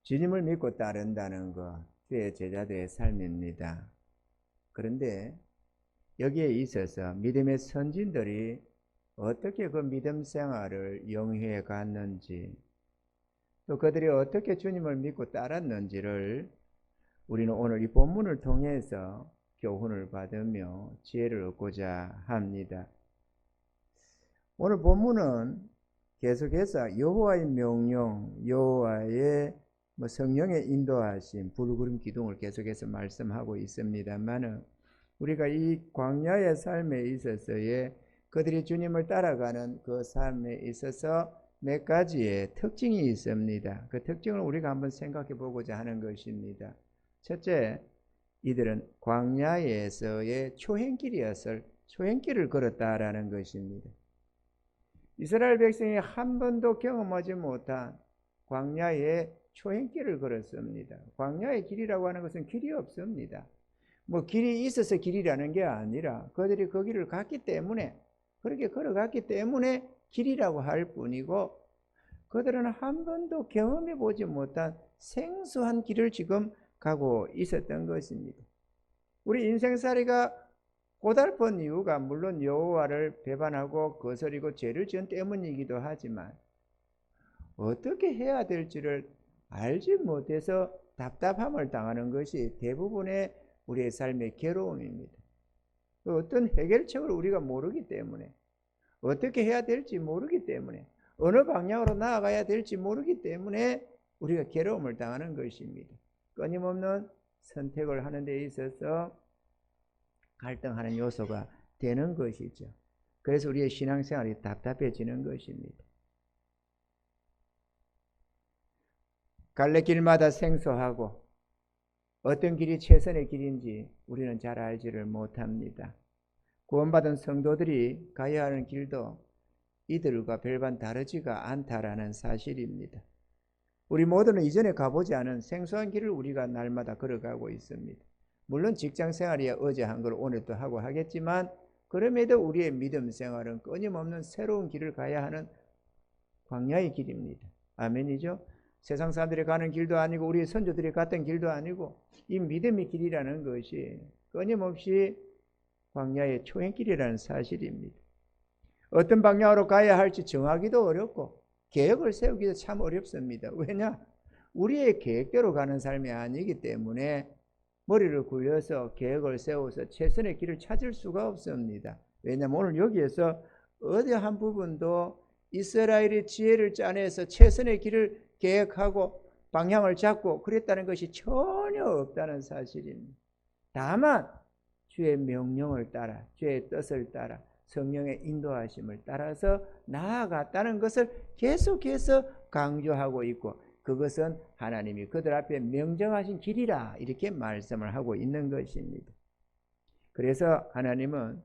주님을 믿고 따른다는 것, 주의 제자들의 삶입니다. 그런데 여기에 있어서 믿음의 선진들이 어떻게 그 믿음 생활을 영위해 갔는지, 또 그들이 어떻게 주님을 믿고 따랐는지를 우리는 오늘 이 본문을 통해서 교훈을 받으며 지혜를 얻고자 합니다. 오늘 본문은 계속해서 여호와의 명령, 여호와의 성령의 인도하심, 불구름 기둥을 계속해서 말씀하고 있습니다만은 우리가 이 광야의 삶에 있어서의 그들이 주님을 따라가는 그 삶에 있어서 몇 가지의 특징이 있습니다. 그 특징을 우리가 한번 생각해 보고자 하는 것입니다. 첫째, 이들은 광야에서의 초행길을 걸었다라는 것입니다. 이스라엘 백성이 한 번도 경험하지 못한 광야의 초행길을 걸었습니다. 광야의 길이라고 하는 것은 길이 없습니다. 길이 있어서 길이라는 게 아니라 그들이 그 길을 갔기 때문에, 그렇게 걸어갔기 때문에 길이라고 할 뿐이고, 그들은 한 번도 경험해 보지 못한 생소한 길을 지금 가고 있었던 것입니다. 우리 인생살이가 고달픈 이유가 물론 여호와를 배반하고 거스리고 죄를 지은 때문이기도 하지만 어떻게 해야 될지를 알지 못해서 답답함을 당하는 것이 대부분의 우리의 삶의 괴로움입니다. 어떤 해결책을 우리가 모르기 때문에, 어떻게 해야 될지 모르기 때문에, 어느 방향으로 나아가야 될지 모르기 때문에 우리가 괴로움을 당하는 것입니다. 끊임없는 선택을 하는 데 있어서 갈등하는 요소가 되는 것이죠. 그래서 우리의 신앙생활이 답답해지는 것입니다. 갈래길마다 생소하고 어떤 길이 최선의 길인지 우리는 잘 알지를 못합니다. 구원받은 성도들이 가야 하는 길도 이들과 별반 다르지가 않다라는 사실입니다. 우리 모두는 이전에 가보지 않은 생소한 길을 우리가 날마다 걸어가고 있습니다. 물론 직장생활이야 어제 한 걸 오늘 또 하고 하겠지만, 그럼에도 우리의 믿음 생활은 끊임없는 새로운 길을 가야 하는 광야의 길입니다. 아멘이죠? 세상 사람들이 가는 길도 아니고 우리 선조들이 갔던 길도 아니고 이 믿음의 길이라는 것이 끊임없이 광야의 초행길이라는 사실입니다. 어떤 방향으로 가야 할지 정하기도 어렵고 계획을 세우기도 참 어렵습니다. 왜냐? 우리의 계획대로 가는 삶이 아니기 때문에 머리를 굴려서 계획을 세워서 최선의 길을 찾을 수가 없습니다. 왜냐하면 오늘 여기에서 어디 한 부분도 이스라엘의 지혜를 짜내서 최선의 길을 계획하고 방향을 잡고 그랬다는 것이 전혀 없다는 사실입니다. 다만 주의 명령을 따라, 주의 뜻을 따라, 성령의 인도하심을 따라서 나아갔다는 것을 계속해서 강조하고 있고, 그것은 하나님이 그들 앞에 명정하신 길이라 이렇게 말씀을 하고 있는 것입니다. 그래서 하나님은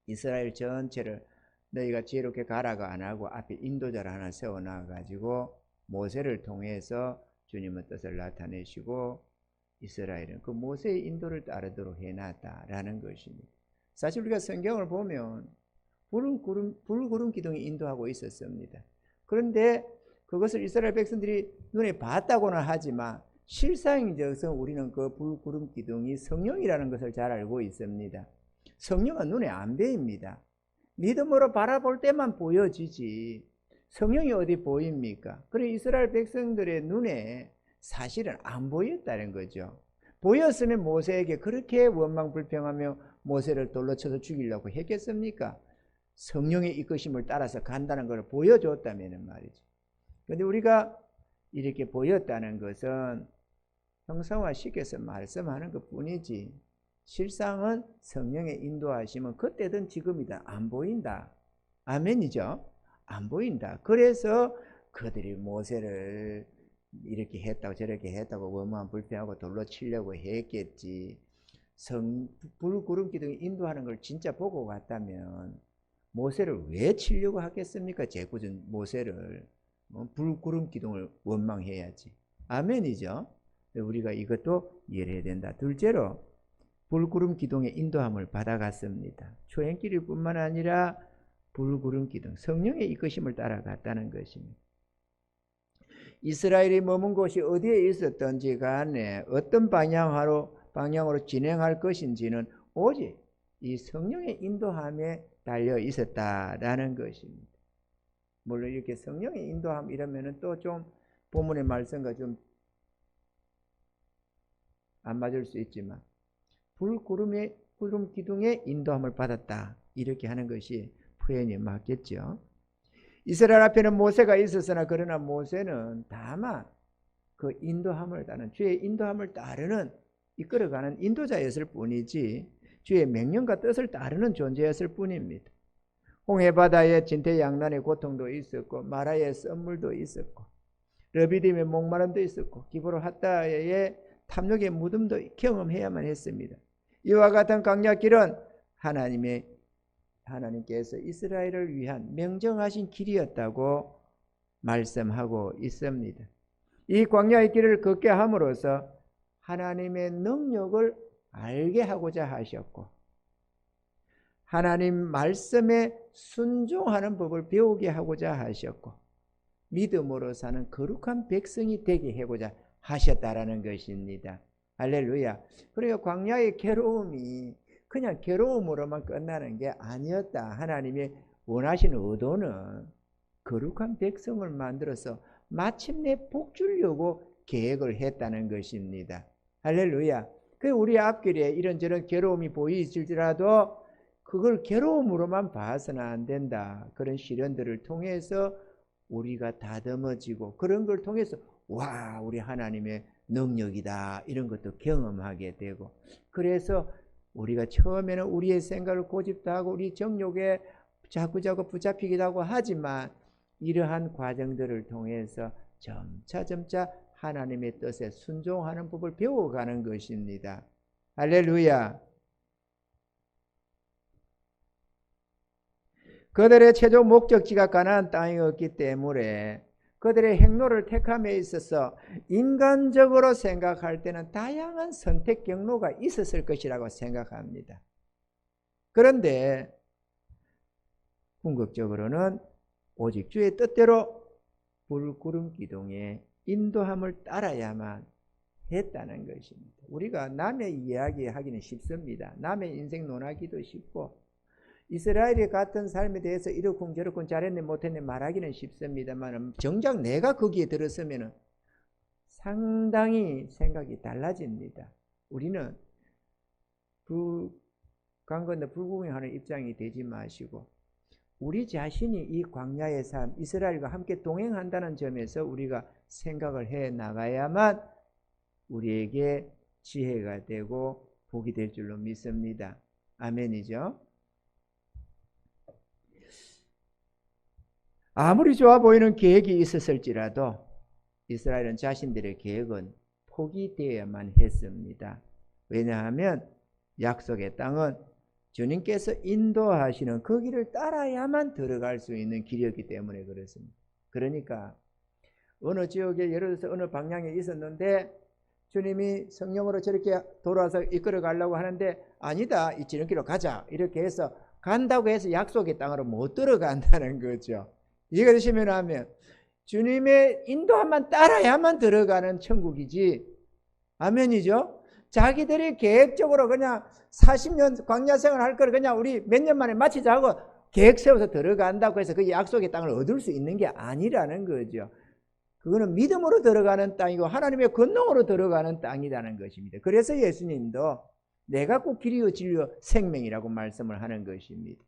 이스라엘 전체를 너희가 지혜롭게 가라가 안 하고 앞에 인도자를 하나 세워놔가지고 모세를 통해서 주님의 뜻을 나타내시고 이스라엘은 그 모세의 인도를 따르도록 해놨다라는 것입니다. 사실 우리가 성경을 보면 불구름 기둥이 인도하고 있었습니다. 그런데 그것을 이스라엘 백성들이 눈에 봤다고는 하지만 실상적으로 우리는 그 불구름 기둥이 성령이라는 것을 잘 알고 있습니다. 성령은 눈에 안 보입니다. 믿음으로 바라볼 때만 보여지지 성령이 어디 보입니까? 그래 이스라엘 백성들의 눈에 사실은 안 보였다는 거죠. 보였으면 모세에게 그렇게 원망불평하며 모세를 돌로 쳐서 죽이려고 했겠습니까? 성령의 이끄심을 따라서 간다는 걸 보여줬다면 말이죠. 그런데 우리가 이렇게 보였다는 것은 형상화시켜서 말씀하는 것 뿐이지 실상은 성령의 인도하심은 그때든 지금이든 안 보인다. 아멘이죠? 안 보인다. 그래서 그들이 모세를 이렇게 했다고 저렇게 했다고 원망 불평하고 돌로 치려고 했겠지. 불구름 기둥이 인도하는 걸 진짜 보고 갔다면 모세를 왜 치려고 하겠습니까? 제구전 모세를 불구름 기둥을 원망해야지. 아멘이죠? 우리가 이것도 이해해야 된다. 둘째로 불구름 기둥의 인도함을 받아갔습니다. 초행길일 뿐만 아니라 불구름 기둥, 성령의 이끄심을 따라갔다는 것입니다. 이스라엘이 머문 곳이 어디에 있었던지 간에 어떤 방향으로 진행할 것인지는 오직 이 성령의 인도함에 달려 있었다라는 것입니다. 물론 이렇게 성령의 인도함 이러면은 또 좀 본문의 말씀과 좀 안 맞을 수 있지만 구름 기둥의 인도함을 받았다 이렇게 하는 것이 표현이 맞겠죠. 이스라엘 앞에는 모세가 있었으나 그러나 모세는 다만 그 인도함을 따르는 주의 인도함을 따르는 이끌어가는 인도자였을 뿐이지 주의 명령과 뜻을 따르는 존재였을 뿐입니다. 홍해바다에 진퇴양난의 고통도 있었고 마라의 썰물도 있었고 르비딤의 목마름도 있었고 기브로 핫다의 탐욕의 무덤도 경험해야만 했습니다. 이와 같은 광야길은 하나님께서 이스라엘을 위한 명정하신 길이었다고 말씀하고 있습니다. 이 광야의 길을 걷게 함으로써 하나님의 능력을 알게 하고자 하셨고 하나님 말씀에 순종하는 법을 배우게 하고자 하셨고 믿음으로 사는 거룩한 백성이 되게 하고자 하셨다라는 것입니다. 할렐루야. 그리고 광야의 괴로움이 그냥 괴로움으로만 끝나는 게 아니었다. 하나님의 원하시는 의도는 거룩한 백성을 만들어서 마침내 복 주려고 계획을 했다는 것입니다. 할렐루야. 그 우리 앞길에 이런저런 괴로움이 보이실지라도 그걸 괴로움으로만 봐서는 안 된다. 그런 시련들을 통해서 우리가 다듬어지고 그런 걸 통해서 와 우리 하나님의 능력이다 이런 것도 경험하게 되고 그래서 우리가 처음에는 우리의 생각을 고집도 하고 우리 정욕에 자꾸자꾸 붙잡히기도 하고 하지만 이러한 과정들을 통해서 점차 하나님의 뜻에 순종하는 법을 배워가는 것입니다. 할렐루야. 그들의 최종 목적지가 가나안 땅이었기 때문에 그들의 행로를 택함에 있어서 인간적으로 생각할 때는 다양한 선택 경로가 있었을 것이라고 생각합니다. 그런데 궁극적으로는 오직 주의 뜻대로 불구름 기둥의 인도함을 따라야만 했다는 것입니다. 우리가 남의 이야기 하기는 쉽습니다. 남의 인생 논하기도 쉽고 이스라엘이 같은 삶에 대해서 이렇군 저렇군 잘했네 못했네 말하기는 쉽습니다만 정작 내가 거기에 들었으면 상당히 생각이 달라집니다. 우리는 강 건너 불구경하는 입장이 되지 마시고 우리 자신이 이 광야의 삶 이스라엘과 함께 동행한다는 점에서 우리가 생각을 해 나가야만 우리에게 지혜가 되고 복이 될 줄로 믿습니다. 아멘이죠. 아무리 좋아 보이는 계획이 있었을지라도 이스라엘은 자신들의 계획은 포기되어야만 했습니다. 왜냐하면 약속의 땅은 주님께서 인도하시는 그 길을 따라야만 들어갈 수 있는 길이었기 때문에 그렇습니다. 그러니까 어느 지역에 예를 들어서 어느 방향에 있었는데 주님이 성령으로 저렇게 돌아와서 이끌어 가려고 하는데 아니다 이 지름길로 가자 이렇게 해서 간다고 해서 약속의 땅으로 못 들어간다는 거죠. 이해가 되시면 하면 주님의 인도함만 따라야만 들어가는 천국이지 아멘이죠. 자기들이 계획적으로 그냥 40년 광야생활 할 걸 그냥 우리 몇 년 만에 마치자 하고 계획 세워서 들어간다고 해서 그 약속의 땅을 얻을 수 있는 게 아니라는 거죠. 그거는 믿음으로 들어가는 땅이고 하나님의 권능으로 들어가는 땅이라는 것입니다. 그래서 예수님도 내가 꼭 길이요 진리요 생명이라고 말씀을 하는 것입니다.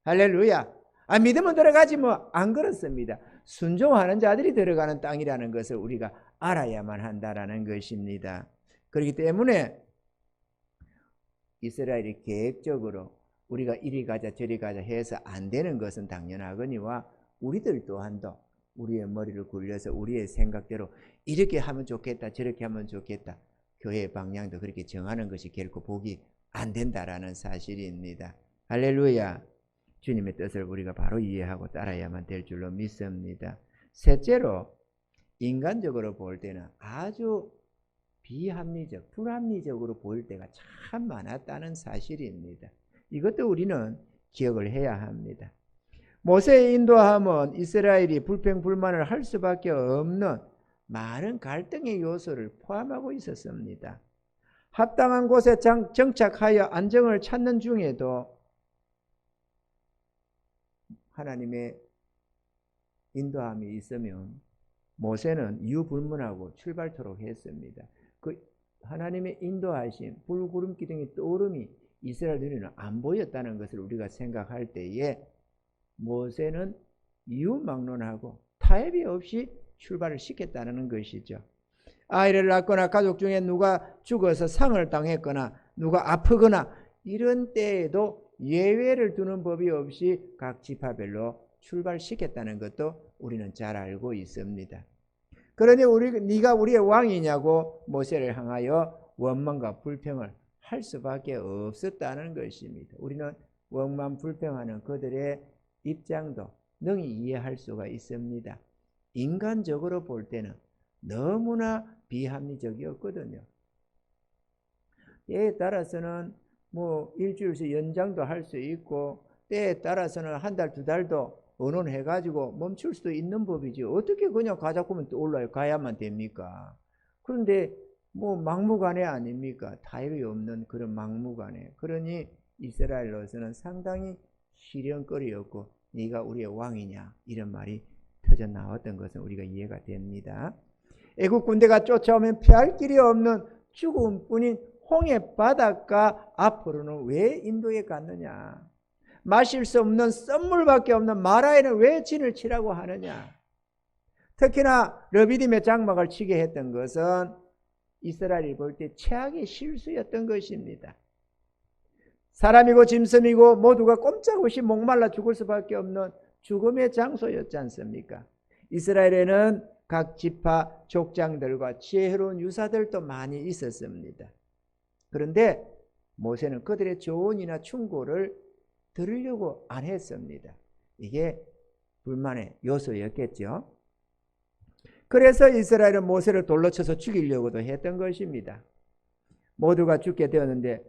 할렐루야. 믿으면 들어가지 뭐 안 그렇습니다. 순종하는 자들이 들어가는 땅이라는 것을 우리가 알아야만 한다라는 것입니다. 그렇기 때문에 이스라엘이 계획적으로 우리가 이리 가자 저리 가자 해서 안 되는 것은 당연하거니와 우리들 또한도 우리의 머리를 굴려서 우리의 생각대로 이렇게 하면 좋겠다 저렇게 하면 좋겠다 교회의 방향도 그렇게 정하는 것이 결코 복이 안 된다라는 사실입니다. 할렐루야. 주님의 뜻을 우리가 바로 이해하고 따라야만 될 줄로 믿습니다. 셋째로 인간적으로 볼 때는 아주 비합리적, 불합리적으로 보일 때가 참 많았다는 사실입니다. 이것도 우리는 기억을 해야 합니다. 모세의 인도함은 이스라엘이 불평불만을 할 수밖에 없는 많은 갈등의 요소를 포함하고 있었습니다. 합당한 곳에 정착하여 안정을 찾는 중에도 하나님의 인도함이 있으면 모세는 유불문하고 출발토록 했습니다. 그 하나님의 인도하심, 불구름 기둥의 떠오름이 이스라엘 눈에는 안 보였다는 것을 우리가 생각할 때에 모세는 유막론하고 타협이 없이 출발을 시켰다는 것이죠. 아이를 낳거나 가족 중에 누가 죽어서 상을 당했거나 누가 아프거나 이런 때에도 예외를 두는 법이 없이 각 지파별로 출발시켰다는 것도 우리는 잘 알고 있습니다. 그러니 네가 우리의 왕이냐고 모세를 향하여 원망과 불평을 할 수밖에 없었다는 것입니다. 우리는 원망 불평하는 그들의 입장도 능히 이해할 수가 있습니다. 인간적으로 볼 때는 너무나 비합리적이었거든요. 때에 따라서는 뭐 일주일씩 연장도 할 수 있고 때에 따라서는 한 달, 두 달도 언론해가지고 멈출 수도 있는 법이지 어떻게 그냥 가자꾸면 또 올라가야만 됩니까? 그런데 뭐 막무가내 아닙니까? 타협이 없는 그런 막무가내. 그러니 이스라엘로서는 상당히 시련거리였고 네가 우리의 왕이냐 이런 말이 터져 나왔던 것은 우리가 이해가 됩니다. 애국 군대가 쫓아오면 피할 길이 없는 죽음뿐인 홍해 바닷가 앞으로는 왜 인도에 갔느냐? 마실 수 없는 썸물밖에 없는 마라에는 왜 진을 치라고 하느냐? 특히나 르비딤의 장막을 치게 했던 것은 이스라엘이 볼 때 최악의 실수였던 것입니다. 사람이고 짐승이고 모두가 꼼짝없이 목말라 죽을 수밖에 없는 죽음의 장소였지 않습니까? 이스라엘에는 각 지파 족장들과 지혜로운 유사들도 많이 있었습니다. 그런데 모세는 그들의 조언이나 충고를 들으려고 안 했습니다. 이게 불만의 요소였겠죠. 그래서 이스라엘은 모세를 돌로 쳐서 죽이려고도 했던 것입니다. 모두가 죽게 되었는데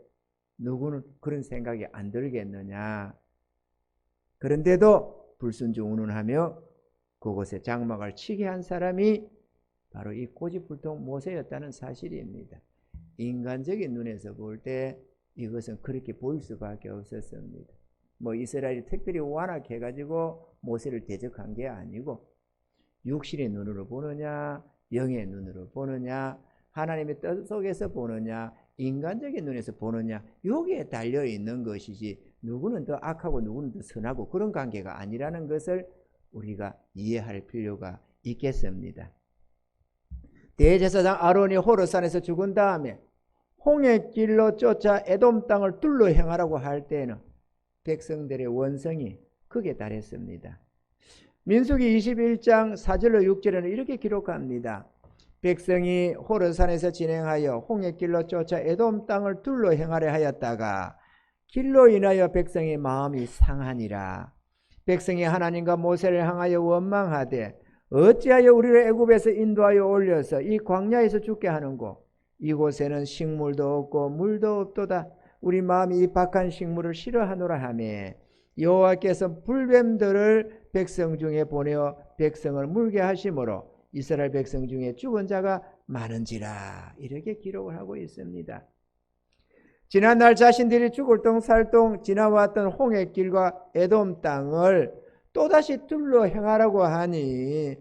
누구는 그런 생각이 안 들겠느냐. 그런데도 불순종 운운하며 그곳에 장막을 치게 한 사람이 바로 이 고집불통 모세였다는 사실입니다. 인간적인 눈에서 볼 때 이것은 그렇게 보일 수밖에 없었습니다. 뭐 이스라엘이 특별히 완악해가지고 모세를 대적한 게 아니고 육신의 눈으로 보느냐 영의 눈으로 보느냐 하나님의 뜻 속에서 보느냐 인간적인 눈에서 보느냐 여기에 달려있는 것이지 누구는 더 악하고 누구는 더 선하고 그런 관계가 아니라는 것을 우리가 이해할 필요가 있겠습니다. 대제사장 아론이 호르산에서 죽은 다음에 홍해길로 쫓아 에돔 땅을 둘러 행하라고 할 때는 백성들의 원성이 극에 달했습니다. 민수기 21장 4절로 6절에는 이렇게 기록합니다. 백성이 호르산에서 진행하여 홍해길로 쫓아 에돔 땅을 둘러 행하려 하였다가 길로 인하여 백성의 마음이 상하니라. 백성이 하나님과 모세를 향하여 원망하되 어찌하여 우리를 애굽에서 인도하여 올려서 이 광야에서 죽게 하는고 이곳에는 식물도 없고 물도 없도다. 우리 마음이 이 박한 식물을 싫어하노라 하매 여호와께서 불뱀들을 백성 중에 보내어 백성을 물게 하심으로 이스라엘 백성 중에 죽은 자가 많은지라. 이렇게 기록을 하고 있습니다. 지난날 자신들이 죽을 똥 살똥 지나왔던 홍해길과 에돔 땅을 또다시 둘러 행하라고 하니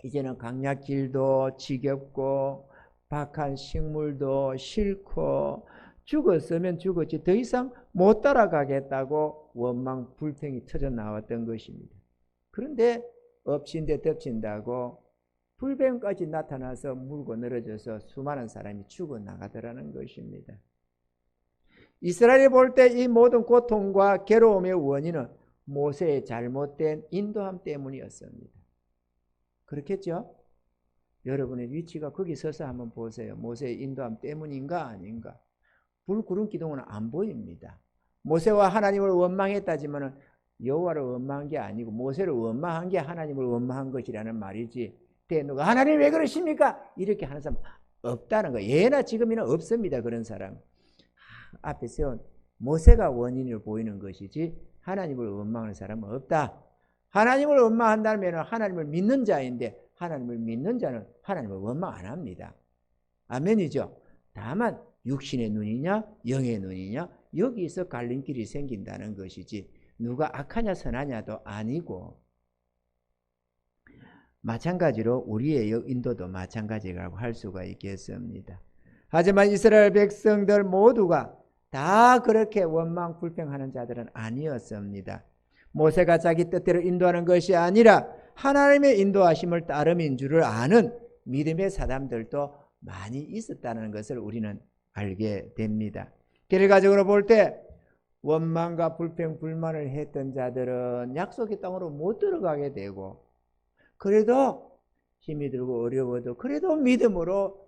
이제는 광야길도 지겹고 박한 식물도 싫고 죽었으면 죽었지 더 이상 못 따라가겠다고 원망 불평이 터져 나왔던 것입니다. 그런데 엎친 데 덮친다고 불뱀까지 나타나서 물고 늘어져서 수많은 사람이 죽어나가더라는 것입니다. 이스라엘이 볼 때 이 모든 고통과 괴로움의 원인은 모세의 잘못된 인도함 때문이었습니다. 그렇겠죠? 여러분의 위치가 거기 서서 한번 보세요. 모세의 인도함 때문인가 아닌가? 불구름 기둥은 안 보입니다. 모세와 하나님을 원망했다지만 여호와를 원망한 게 아니고 모세를 원망한 게 하나님을 원망한 것이라는 말이지. 누가 하나님 왜 그러십니까? 이렇게 하는 사람 없다는 거예요. 예나 지금이나 없습니다. 그런 사람. 앞에 세운 모세가 원인을 보이는 것이지 하나님을 원망하는 사람은 없다. 하나님을 원망한다면 하나님을 믿는 자인데 하나님을 믿는 자는 하나님을 원망 안 합니다. 아멘이죠. 다만 육신의 눈이냐 영의 눈이냐 여기서 갈림길이 생긴다는 것이지 누가 악하냐 선하냐도 아니고, 마찬가지로 우리의 인도도 마찬가지라고 할 수가 있겠습니다. 하지만 이스라엘 백성들 모두가 다 그렇게 원망 불평하는 자들은 아니었습니다. 모세가 자기 뜻대로 인도하는 것이 아니라 하나님의 인도하심을 따름인 줄을 아는 믿음의 사람들도 많이 있었다는 것을 우리는 알게 됩니다. 결과적으로 볼 때 원망과 불평 불만을 했던 자들은 약속의 땅으로 못 들어가게 되고, 그래도 힘이 들고 어려워도 그래도 믿음으로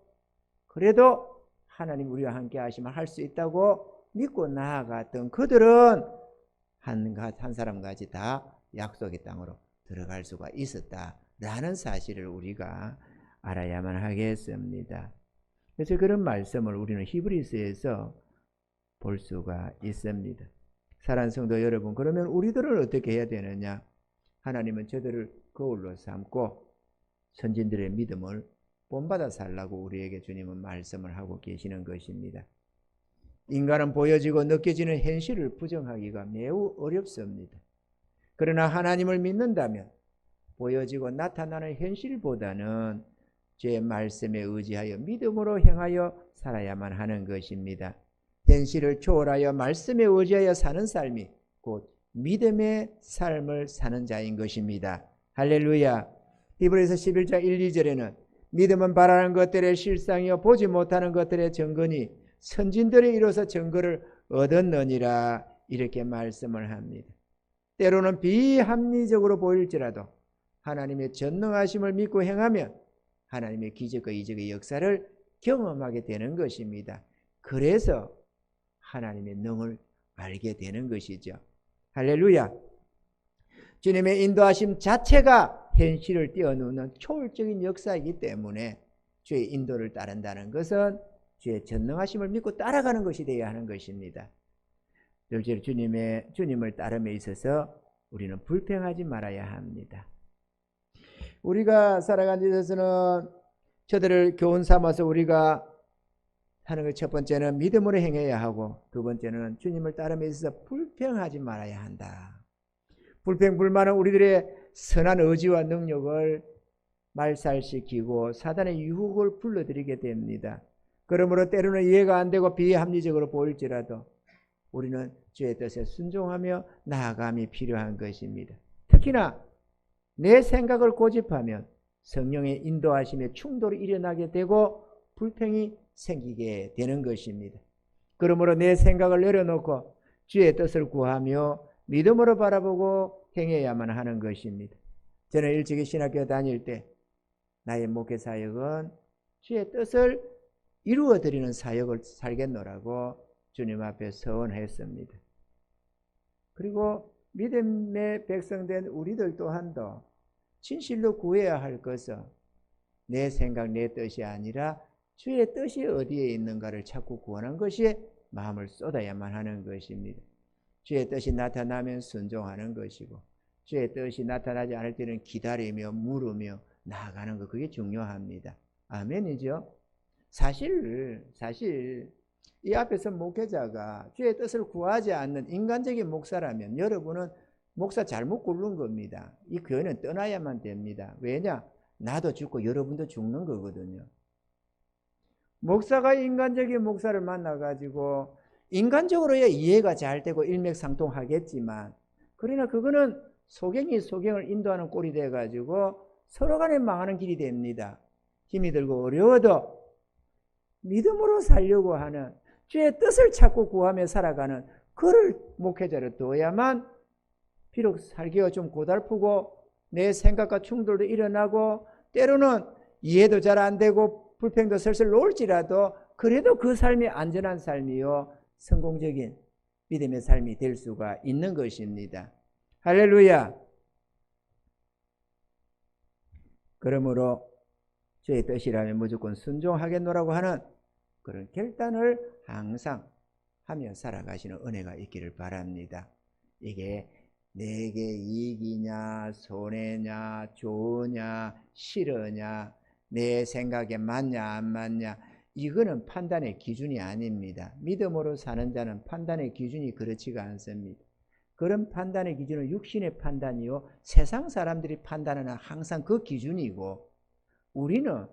그래도 하나님 우리와 함께 하시면 할 수 있다고 믿고 나아갔던 그들은 한 사람같이 다 약속의 땅으로 들어갈 수가 있었다라는 사실을 우리가 알아야만 하겠습니다. 그래서 그런 말씀을 우리는 히브리서에서 볼 수가 있습니다. 사랑하는 성도 여러분, 그러면 우리들은 어떻게 해야 되느냐? 하나님은 저들을 거울로 삼고 선진들의 믿음을 본받아 살라고 우리에게 주님은 말씀을 하고 계시는 것입니다. 인간은 보여지고 느껴지는 현실을 부정하기가 매우 어렵습니다. 그러나 하나님을 믿는다면 보여지고 나타나는 현실보다는 주의 말씀에 의지하여 믿음으로 행하여 살아야만 하는 것입니다. 현실을 초월하여 말씀에 의지하여 사는 삶이 곧 믿음의 삶을 사는 자인 것입니다. 할렐루야. 히브리서 11장 1, 2절에는 믿음은 바라는 것들의 실상이요 보지 못하는 것들의 증거니 선진들이 이로써 증거를 얻었느니라, 이렇게 말씀을 합니다. 때로는 비합리적으로 보일지라도 하나님의 전능하심을 믿고 행하면 하나님의 기적과 이적의 역사를 경험하게 되는 것입니다. 그래서 하나님의 능을 알게 되는 것이죠. 할렐루야. 주님의 인도하심 자체가 현실을 뛰어넘는 초월적인 역사이기 때문에 주의 인도를 따른다는 것은 주의 전능하심을 믿고 따라가는 것이 되어야 하는 것입니다. 둘째로 주님을 따름에 있어서 우리는 불평하지 말아야 합니다. 우리가 살아가는 데 있어서는 저들을 교훈 삼아서 우리가 하는 것, 첫 번째는 믿음으로 행해야 하고, 두 번째는 주님을 따름에 있어서 불평하지 말아야 한다. 불평 불만은 우리들의 선한 의지와 능력을 말살시키고 사단의 유혹을 불러들이게 됩니다. 그러므로 때로는 이해가 안 되고 비합리적으로 보일지라도 우리는 주의 뜻에 순종하며 나아감이 필요한 것입니다. 특히나 내 생각을 고집하면 성령의 인도하심에 충돌이 일어나게 되고 불평이 생기게 되는 것입니다. 그러므로 내 생각을 내려놓고 주의 뜻을 구하며 믿음으로 바라보고 행해야만 하는 것입니다. 저는 일찍이 신학교 다닐 때 나의 목회 사역은 주의 뜻을 이루어드리는 사역을 살겠노라고 주님 앞에 서원했습니다. 그리고 믿음의 백성된 우리들 또한도 진실로 구해야 할 것은 내 생각 내 뜻이 아니라 주의 뜻이 어디에 있는가를 찾고 구하는 것이 마음을 쏟아야만 하는 것입니다. 주의 뜻이 나타나면 순종하는 것이고 주의 뜻이 나타나지 않을 때는 기다리며 물으며 나아가는 것, 그게 중요합니다. 아멘이죠. 사실 이 앞에서 목회자가 주의 뜻을 구하지 않는 인간적인 목사라면 여러분은 목사 잘못 고른 겁니다. 이 교회는 떠나야만 됩니다. 왜냐? 나도 죽고 여러분도 죽는 거거든요. 목사가 인간적인 목사를 만나가지고 인간적으로야 이해가 잘 되고 일맥상통하겠지만, 그러나 그거는 소경이 소경을 인도하는 꼴이 돼가지고 서로 간에 망하는 길이 됩니다. 힘이 들고 어려워도 믿음으로 살려고 하는, 주의 뜻을 찾고 구하며 살아가는 그를 목회자로 둬야만 비록 살기가 좀 고달프고 내 생각과 충돌도 일어나고 때로는 이해도 잘 안 되고 불평도 슬슬 올지라도 그래도 그 삶이 안전한 삶이요 성공적인 믿음의 삶이 될 수가 있는 것입니다. 할렐루야. 그러므로 주의 뜻이라면 무조건 순종하겠노라고 하는 그런 결단을 항상 하며 살아가시는 은혜가 있기를 바랍니다. 이게 내게 이익이냐, 손해냐, 좋으냐, 싫으냐, 내 생각에 맞냐, 안 맞냐, 이거는 판단의 기준이 아닙니다. 믿음으로 사는 자는 판단의 기준이 그렇지가 않습니다. 그런 판단의 기준은 육신의 판단이요, 세상 사람들이 판단하는 항상 그 기준이고, 우리는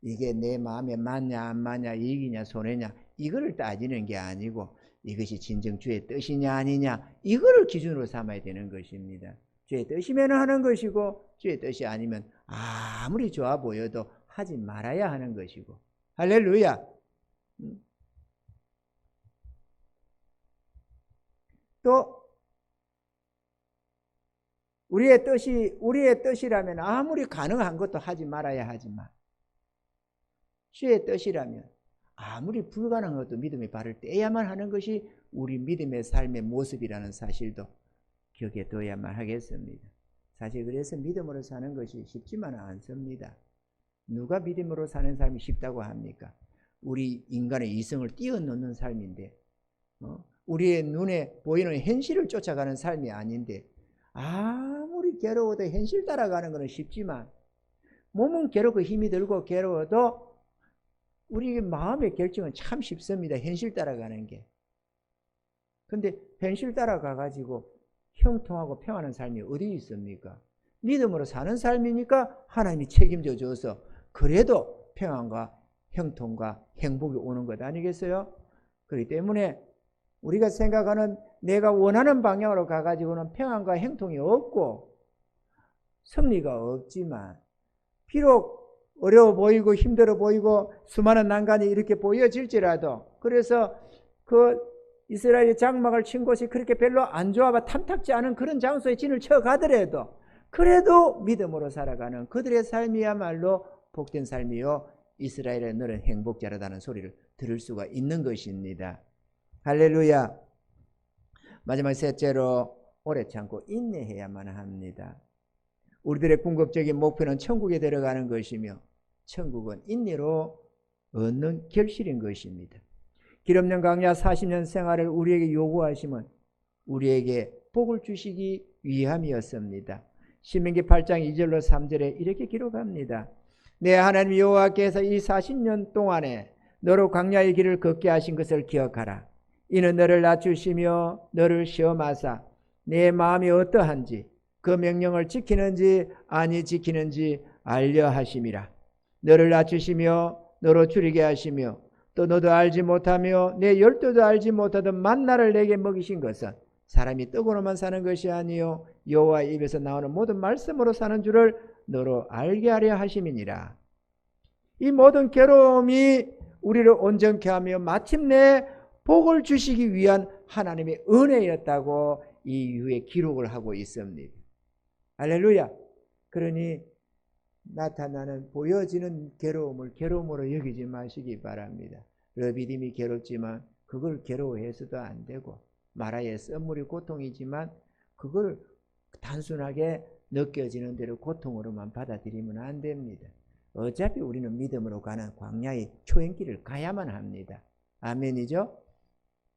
이게 내 마음에 맞냐, 안 맞냐, 이익이냐, 손해냐, 이거를 따지는 게 아니고, 이것이 진정 주의 뜻이냐 아니냐, 이거를 기준으로 삼아야 되는 것입니다. 주의 뜻이면 하는 것이고, 주의 뜻이 아니면 아무리 좋아 보여도 하지 말아야 하는 것이고. 할렐루야. 또 우리의 뜻이라면 아무리 가능한 것도 하지 말아야 하지만, 주의 뜻이라면 아무리 불가능한 것도 믿음의 발을 떼야만 하는 것이 우리 믿음의 삶의 모습이라는 사실도 기억해 둬야만 하겠습니다. 사실 그래서 믿음으로 사는 것이 쉽지만은 않습니다. 누가 믿음으로 사는 삶이 쉽다고 합니까? 우리 인간의 이성을 뛰어넘는 삶인데, 우리의 눈에 보이는 현실을 쫓아가는 삶이 아닌데, 아무리 괴로워도 현실 따라가는 것은 쉽지만, 몸은 괴롭고 힘이 들고 괴로워도 우리 마음의 결정은 참 쉽습니다. 현실 따라가는 게. 근데 현실 따라가가지고 형통하고 평안한 삶이 어디 있습니까? 믿음으로 사는 삶이니까 하나님이 책임져 줘서 그래도 평안과 형통과 행복이 오는 것 아니겠어요? 그렇기 때문에 우리가 생각하는 내가 원하는 방향으로 가가지고는 평안과 형통이 없고 승리가 없지만, 비록 어려워 보이고 힘들어 보이고 수많은 난관이 이렇게 보여질지라도, 그래서 그 이스라엘의 장막을 친 곳이 그렇게 별로 안 좋아봐 탐탁지 않은 그런 장소에 진을 쳐가더라도, 그래도 믿음으로 살아가는 그들의 삶이야말로 복된 삶이요, 이스라엘의 너는 행복자라다는 소리를 들을 수가 있는 것입니다. 할렐루야. 마지막 셋째로, 오래 참고 인내해야만 합니다. 우리들의 궁극적인 목표는 천국에 들어가는 것이며, 천국은 인내로 얻는 결실인 것입니다. 길 없는 광야 40년 생활을 우리에게 요구하심은 우리에게 복을 주시기 위함이었습니다. 신명기 8장 2절로 3절에 이렇게 기록합니다. 내 하나님 여호와께서 이 40년 동안에 너로 광야의 길을 걷게 하신 것을 기억하라. 이는 너를 낮추시며 너를 시험하사 내 마음이 어떠한지 그 명령을 지키는지 아니 지키는지 알려 하심이라. 너를 낮추시며 너로 줄이게 하시며 또 너도 알지 못하며 내 열조도 알지 못하던 만나를 내게 먹이신 것은 사람이 떡으로만 사는 것이 아니요 여호와의 입에서 나오는 모든 말씀으로 사는 줄을 너로 알게 하려 하심이니라. 이 모든 괴로움이 우리를 온전케 하며 마침내 복을 주시기 위한 하나님의 은혜였다고 이 이후에 기록을 하고 있습니다. 할렐루야. 그러니 나타나는 보여지는 괴로움을 괴로움으로 여기지 마시기 바랍니다. 러비딤이 괴롭지만 그걸 괴로워해서도 안 되고, 마라의 썸물이 고통이지만 그걸 단순하게 느껴지는 대로 고통으로만 받아들이면 안 됩니다. 어차피 우리는 믿음으로 가는 광야의 초행길을 가야만 합니다. 아멘이죠?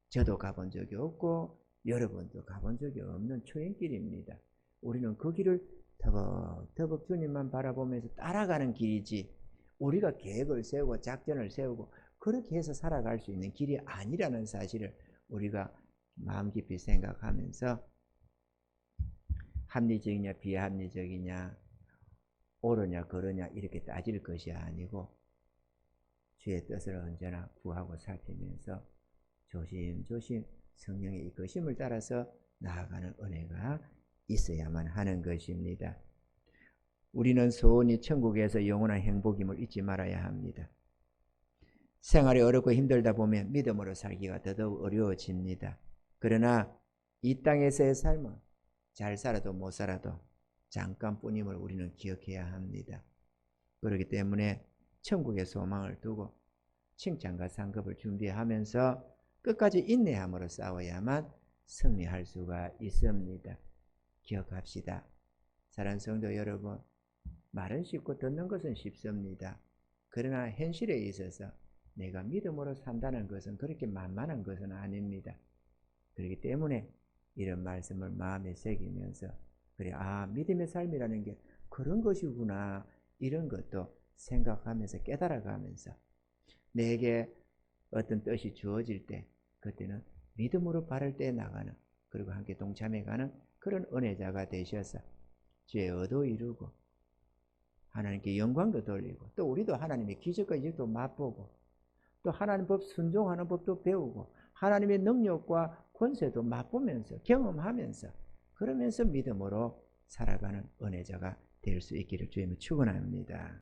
저도 가본 적이 없고 여러분도 가본 적이 없는 초행길입니다. 우리는 그 길을 터벅터벅 주님만 바라보면서 따라가는 길이지, 우리가 계획을 세우고 작전을 세우고 그렇게 해서 살아갈 수 있는 길이 아니라는 사실을 우리가 마음 깊이 생각하면서 합리적이냐 비합리적이냐 옳으냐 그르냐 이렇게 따질 것이 아니고, 주의 뜻을 언제나 구하고 살피면서 조심조심 성령의 이끄심을 따라서 나아가는 은혜가 있어야만 하는 것입니다. 우리는 소원이 천국에서 영원한 행복임을 잊지 말아야 합니다. 생활이 어렵고 힘들다 보면 믿음으로 살기가 더더욱 어려워집니다. 그러나 이 땅에서의 삶은 잘 살아도 못 살아도 잠깐뿐임을 우리는 기억해야 합니다. 그렇기 때문에 천국의 소망을 두고 칭찬과 상급을 준비하면서 끝까지 인내함으로 싸워야만 승리할 수가 있습니다. 기억합시다. 사랑하는 성도 여러분, 말은 쉽고 듣는 것은 쉽습니다. 그러나 현실에 있어서 내가 믿음으로 산다는 것은 그렇게 만만한 것은 아닙니다. 그렇기 때문에 이런 말씀을 마음에 새기면서 그래, 믿음의 삶이라는 게 그런 것이구나, 이런 것도 생각하면서 깨달아가면서 내게 어떤 뜻이 주어질 때 그때는 믿음으로 발을 떼 나가는, 그리고 함께 동참해가는 그런 은혜자가 되셔서 주의 의도 이루고 하나님께 영광도 돌리고, 또 우리도 하나님의 기적과 이적도 맛보고, 또 하나님 법 순종하는 법도 배우고, 하나님의 능력과 권세도 맛보면서 경험하면서, 그러면서 믿음으로 살아가는 은혜자가 될 수 있기를 주님을 축원합니다.